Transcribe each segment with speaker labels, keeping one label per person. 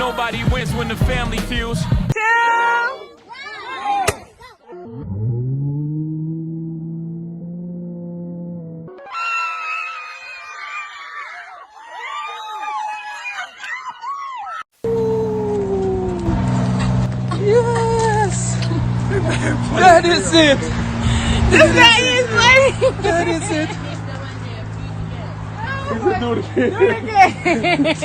Speaker 1: Nobody wins when the family feels.
Speaker 2: Yes! That is it!
Speaker 3: This guy is like...
Speaker 2: That is it!
Speaker 3: Do it again!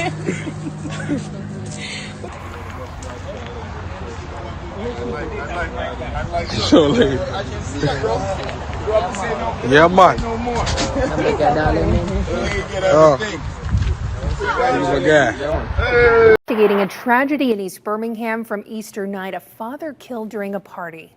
Speaker 2: Surely. Yeah, man. Oh. He's a guy.
Speaker 4: Investigating a tragedy in East Birmingham from Easter night, a father killed during a party.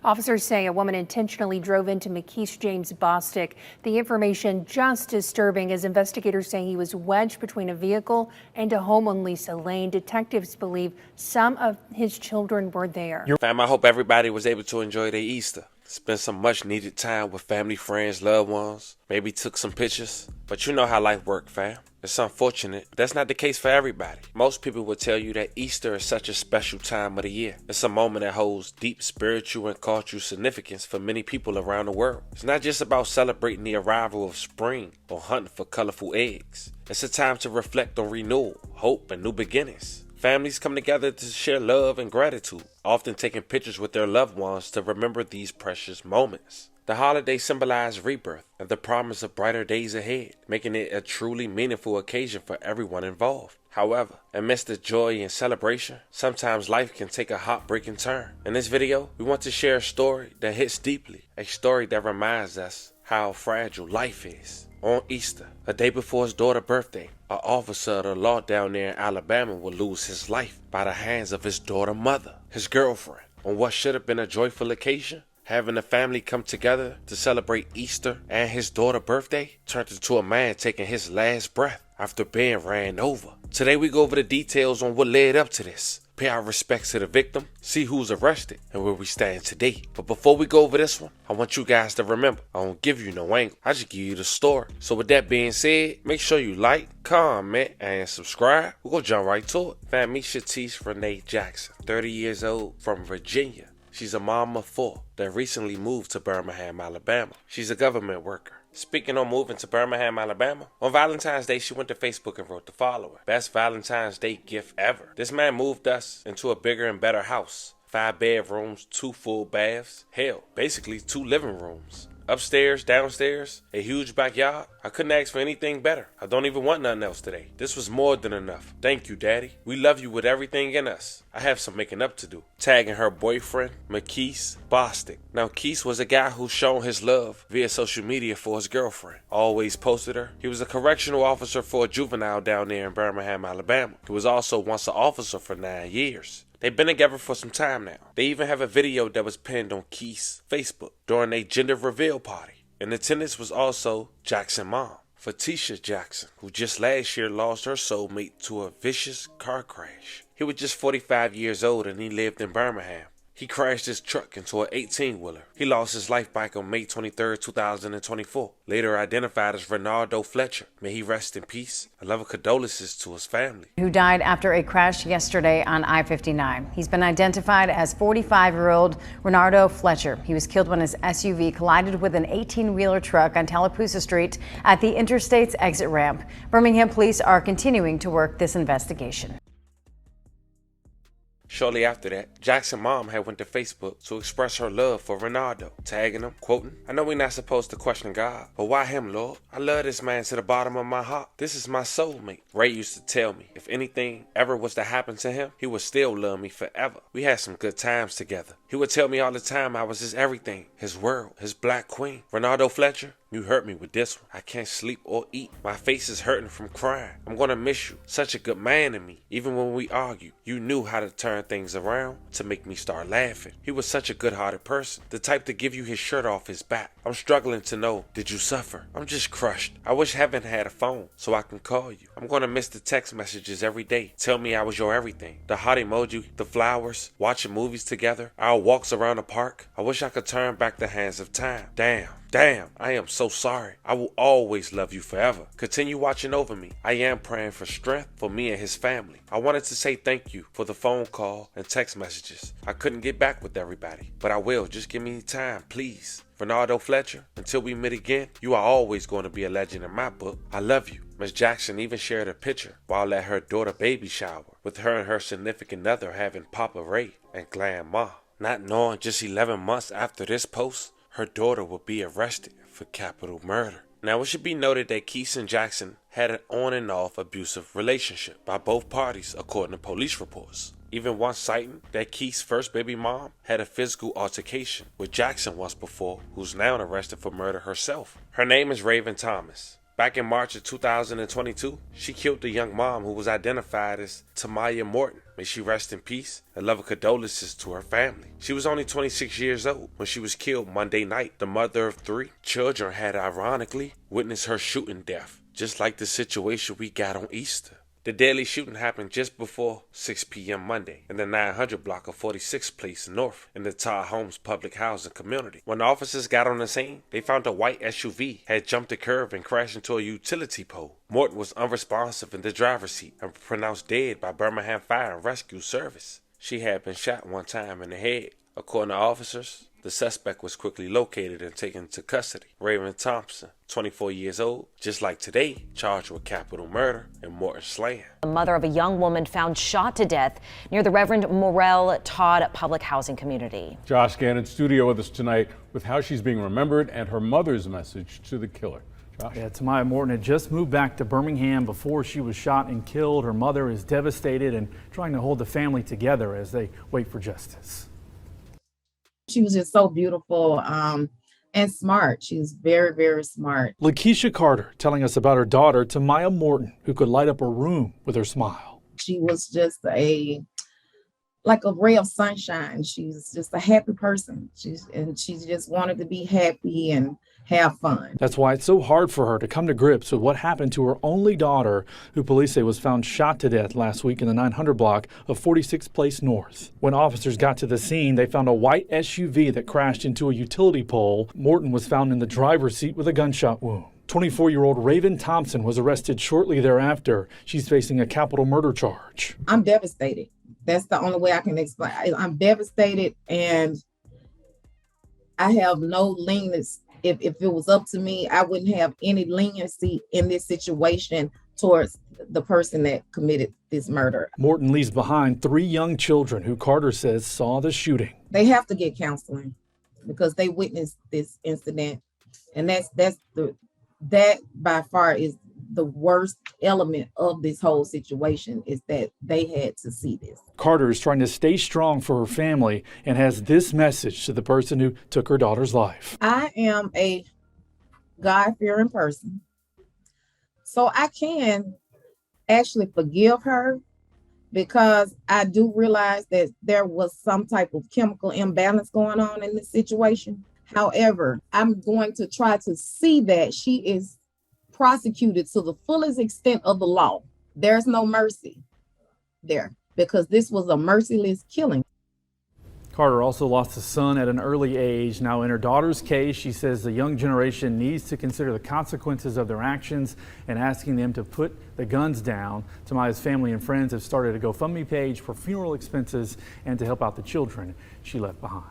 Speaker 4: Officers say a woman intentionally drove into McKees James Bostic. The information just disturbing as investigators say he was wedged between a vehicle and a home on Lisa Lane. Detectives believe some of his children were there.
Speaker 5: Fam, I hope everybody was able to enjoy their Easter. Spend some much needed time with family, friends, loved ones. Maybe took some pictures. But you know how life works, fam. It's unfortunate, but that's not the case for everybody. Most people will tell you that Easter is such a special time of the year. It's a moment that holds deep spiritual and cultural significance for many people around the world. It's not just about celebrating the arrival of spring or hunting for colorful eggs. It's a time to reflect on renewal, hope, and new beginnings. Families come together to share love and gratitude, often taking pictures with their loved ones to remember these precious moments. The holiday symbolizes rebirth and the promise of brighter days ahead, making it a truly meaningful occasion for everyone involved. However, amidst the joy and celebration, sometimes life can take a heartbreaking turn. In this video, we want to share a story that hits deeply, a story that reminds us how fragile life is. On Easter, a day before his daughter's birthday, an officer of the law down there in Alabama will lose his life by the hands of his daughter's mother, his girlfriend. On what should have been a joyful occasion, having the family come together to celebrate Easter and his daughter's birthday turned into a man taking his last breath after being ran over. Today we go over the details on what led up to this, pay our respects to the victim, see who's arrested, and where we stand today. But before we go over this one, I want you guys to remember, I don't give you no angle, I just give you the story. So with that being said, make sure you like, comment, and subscribe. We're gonna jump right to it. Fam, meet Shatise Renee Jackson, 30 years old, from Virginia. She's a mom of 4 that recently moved to Birmingham, Alabama. She's a government worker. Speaking on moving to Birmingham, Alabama, on Valentine's Day, she went to Facebook and wrote the following: "Best Valentine's Day gift ever. This man moved us into a bigger and better house. 5 bedrooms, 2 full baths. Hell, basically 2 living rooms. Upstairs, downstairs, a huge backyard. I couldn't ask for anything better. I don't even want nothing else today. This was more than enough. Thank you, Daddy. We love you with everything in us. I have some making up to do." Tagging her boyfriend, McKees Bostic. Now, Keese was a guy who's shown his love via social media for his girlfriend. Always posted her. He was a correctional officer for a juvenile down there in Birmingham, Alabama. He was also once an officer for 9 years. They've been together for some time now. They even have a video that was pinned on Keith's Facebook during a gender reveal party. In attendance was also Jackson's mom, Fatisha Jackson, who just last year lost her soulmate to a vicious car crash. He was just 45 years old and he lived in Birmingham. He crashed his truck into an 18-wheeler. He lost his life back on May 23, 2024, later identified as Renardo Fletcher. May he rest in peace. A love of condolences to his family.
Speaker 6: Who died after a crash yesterday on I-59. He's been identified as 45-year-old Renardo Fletcher. He was killed when his SUV collided with an 18-wheeler truck on Tallapoosa Street at the Interstate's exit ramp. Birmingham police are continuing to work this investigation.
Speaker 5: Shortly after that, Jackson's mom had went to Facebook to express her love for Renardo, tagging him, quoting, "I know we're not supposed to question God, but why him, Lord? I love this man to the bottom of my heart. This is my soulmate." Ray used to tell me, if anything ever was to happen to him, he would still love me forever. We had some good times together. He would tell me all the time I was his everything, his world, his black queen. Renardo Fletcher, you hurt me with this one. I can't sleep or eat. My face is hurting from crying. I'm gonna miss you. Such a good man to me. Even when we argue, you knew how to turn things around to make me start laughing. He was such a good-hearted person, the type to give you his shirt off his back. I'm struggling to know, did you suffer? I'm just crushed. I wish heaven had a phone so I can call you. I'm gonna miss the text messages every day. Tell me I was your everything. The heart emoji, the flowers, watching movies together, our walks around the park. I wish I could turn back the hands of time. Damn. Damn, I am so sorry. I will always love you forever. Continue watching over me. I am praying for strength for me and his family. I wanted to say thank you for the phone call and text messages. I couldn't get back with everybody, but I will. Just give me time, please. Rder Fletcher, until we meet again, you are always going to be a legend in my book. I love you. Miss Jackson even shared a picture while at her daughter baby shower with her and her significant other having Papa Ray and Glam Ma. Not knowing just 11 months after this post, her daughter will be arrested for capital murder. Now, it should be noted that Keith and Jackson had an on and off abusive relationship by both parties, according to police reports. Even one citing that Keith's first baby mom had a physical altercation with Jackson once before, who's now arrested for murder herself. Her name is Raven Thomas. Back in March of 2022, she killed the young mom who was identified as Tamaya Morton. May she rest in peace and love and condolences to her family. She was only 26 years old when she was killed Monday night. The mother of 3 children had ironically witnessed her shooting death, just like the situation we got on Easter. The deadly shooting happened just before 6 p.m. Monday in the 900 block of 46th Place North in the Todd Homes public housing community. When the officers got on the scene, they found a white SUV had jumped a curve and crashed into a utility pole. Morton was unresponsive in the driver's seat and pronounced dead by Birmingham Fire and Rescue Service. She had been shot one time in the head. According to officers, the suspect was quickly located and taken to custody. Raven Thompson, 24 years old, just like today, charged with capital murder and Morton slaying.
Speaker 7: The mother of a young woman found shot to death near the Reverend Morel Todd public housing community.
Speaker 8: Josh Gann in studio with us tonight with how she's being remembered and her mother's message to the killer. Josh.
Speaker 9: Yeah, Tamaya Morton had just moved back to Birmingham before she was shot and killed. Her mother is devastated and trying to hold the family together as they wait for justice.
Speaker 10: She was just so beautiful and smart. She was very, very smart.
Speaker 9: Lakeisha Carter telling us about her daughter, Tamaya Morton, who could light up a room with her smile.
Speaker 10: She was just like a ray of sunshine. She's just a happy person. She just wanted to be happy and have fun.
Speaker 9: That's why it's so hard for her to come to grips with what happened to her only daughter, who police say was found shot to death last week in the 900 block of 46th Place North. When officers got to the scene, they found a white SUV that crashed into a utility pole. Morton was found in the driver's seat with a gunshot wound. 24-year-old Raven Thompson was arrested shortly thereafter. She's facing a capital murder charge.
Speaker 10: I'm devastated. That's the only way I can explain. I'm devastated, and I have no leniency. If it was up to me, I wouldn't have any leniency in this situation towards the person that committed this murder.
Speaker 9: Morton leaves behind 3 young children who Carter says saw the shooting.
Speaker 10: They have to get counseling because they witnessed this incident, and that by far is the worst element of this whole situation, is that they had to see this.
Speaker 9: Carter is trying to stay strong for her family and has this message to the person who took her daughter's life.
Speaker 10: I am a God-fearing person, so I can actually forgive her because I do realize that there was some type of chemical imbalance going on in this situation. However, I'm going to try to see that she is prosecuted to the fullest extent of the law. There's no mercy there because this was a merciless killing.
Speaker 9: Carter also lost a son at an early age. Now, in her daughter's case, she says the young generation needs to consider the consequences of their actions and asking them to put the guns down. Tamaya's family and friends have started a GoFundMe page for funeral expenses and to help out the children she left behind.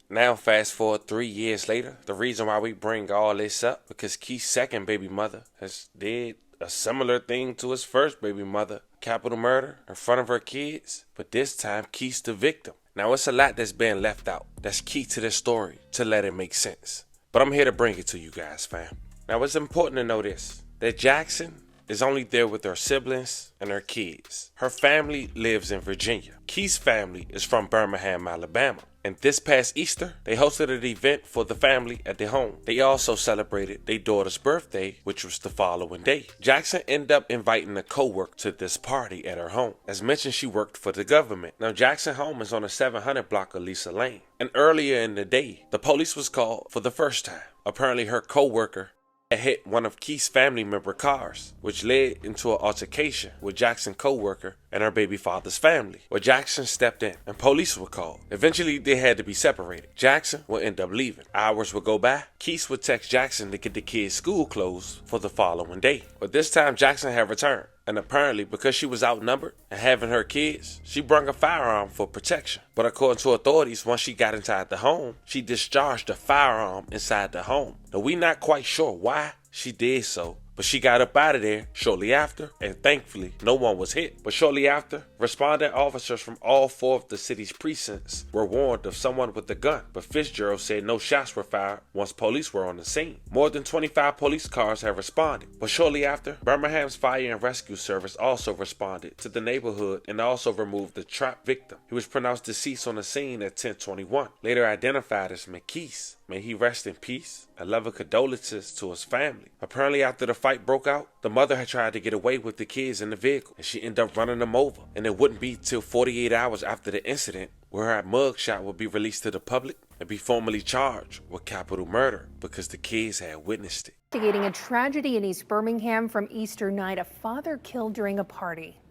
Speaker 5: Now, fast forward 3 years later, the reason why we bring all this up, because Keith's second baby mother has did a similar thing to his first baby mother, capital murder in front of her kids, but this time Keith's the victim. Now, it's a lot that's being left out that's key to this story to let it make sense, but I'm here to bring it to you guys, fam. Now, it's important to know this, that Jackson is only there with her siblings and her kids. Her family lives in Virginia. Keith's family is from Birmingham, Alabama. And this past Easter, they hosted an event for the family at their home. They also celebrated their daughter's birthday, which was the following day. Jackson ended up inviting a co-worker to this party at her home. As mentioned, she worked for the government. Now, Jackson's home is on the 700 block of Lisa Lane. And earlier in the day, the police was called for the first time. Apparently, her co-worker It hit one of Keith's family member cars, which led into an altercation with Jackson's co-worker and her baby father's family, where Jackson stepped in and police were called. Eventually, they had to be separated. Jackson would end up leaving. Hours would go by. Keith would text Jackson to get the kids' school clothes for the following day. But this time, Jackson had returned. And apparently, because she was outnumbered and having her kids, she brought a firearm for protection. But according to authorities, once she got inside the home, she discharged the firearm inside the home. Now, we not quite sure why she did so, but she got up out of there shortly after, and thankfully, no one was hit. But shortly after, responding officers from all 4 of the city's precincts were warned of someone with a gun, but Fitzgerald said no shots were fired once police were on the scene. More than 25 police cars have responded, but shortly after, Birmingham's Fire and Rescue Service also responded to the neighborhood and also removed the trapped victim. He was pronounced deceased on the scene at 10:21, later identified as McKees. May he rest in peace. A love of condolences to his family. Apparently, after the fight broke out, the mother had tried to get away with the kids in the vehicle, and she ended up running them over. And it wouldn't be till 48 hours after the incident where her mugshot would be released to the public and be formally charged with capital murder because the kids had witnessed it.
Speaker 4: Investigating a tragedy in East Birmingham from Easter night, a father killed during a party.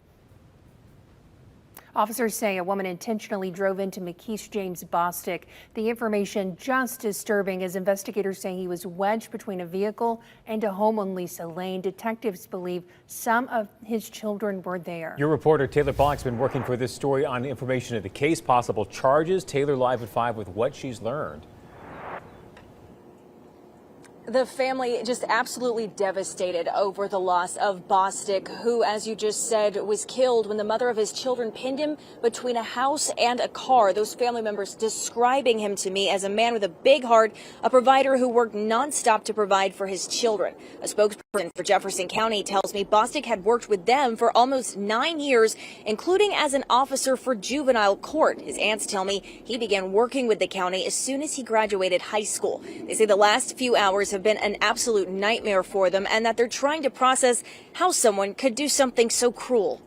Speaker 4: Officers say a woman intentionally drove into McKees James Bostic. The information just disturbing as investigators say he was wedged between a vehicle and a home on Lisa Lane. Detectives believe some of his children were there.
Speaker 11: Your reporter Taylor Pollock's been working for this story on information of the case, possible charges. Taylor live at 5 with what she's learned.
Speaker 12: The family just absolutely devastated over the loss of Bostic, who, as you just said, was killed when the mother of his children pinned him between a house and a car. Those family members describing him to me as a man with a big heart, a provider who worked nonstop to provide for his children. A spokesperson for Jefferson County tells me Bostic had worked with them for almost 9 years, including as an officer for juvenile court. His aunts tell me he began working with the county as soon as he graduated high school. They say the last few hours have been an absolute nightmare for them and that they're trying to process how someone could do something so cruel.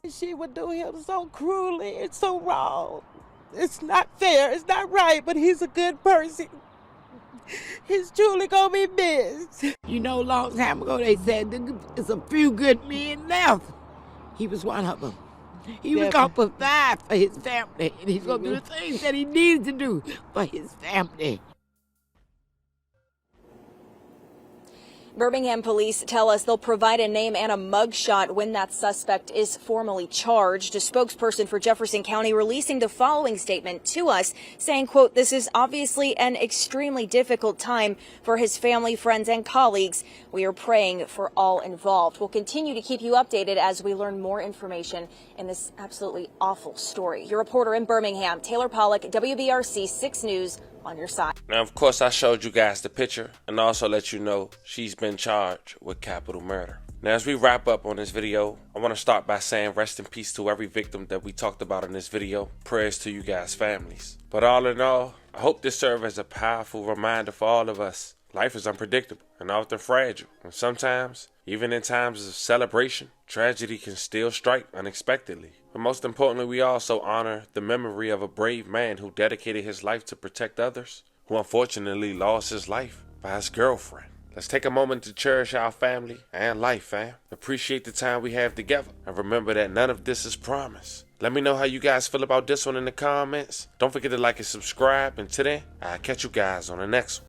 Speaker 3: She would do him so cruelly. It's so wrong. It's not fair. It's not right, but he's a good person. He's truly gonna be missed. You know, a long time ago they said there's a few good men left. He was one of them. He was gonna provide for his family, and he's gonna do the things that he needs to do for his family.
Speaker 12: Birmingham police tell us they'll provide a name and a mugshot when that suspect is formally charged. A spokesperson for Jefferson County releasing the following statement to us, saying, quote, "This is obviously an extremely difficult time for his family, friends, and colleagues. We are praying for all involved." We'll continue to keep you updated as we learn more information in this absolutely awful story. Your reporter in Birmingham, Taylor Pollock, WBRC 6 News, on your side.
Speaker 5: Now, of course, I showed you guys the picture and also let you know she's been charged with capital murder. Now, as we wrap up on this video, I want to start by saying rest in peace to every victim that we talked about in this video. Prayers to you guys' families. But all in all, I hope this serves as a powerful reminder for all of us. Life is unpredictable and often fragile, and sometimes, even in times of celebration, tragedy can still strike unexpectedly. But most importantly, we also honor the memory of a brave man who dedicated his life to protect others, who unfortunately lost his life by his girlfriend. Let's take a moment to cherish our family and life, fam. Appreciate the time we have together, and remember that none of this is promised. Let me know how you guys feel about this one in the comments. Don't forget to like and subscribe, and till then, I'll catch you guys on the next one.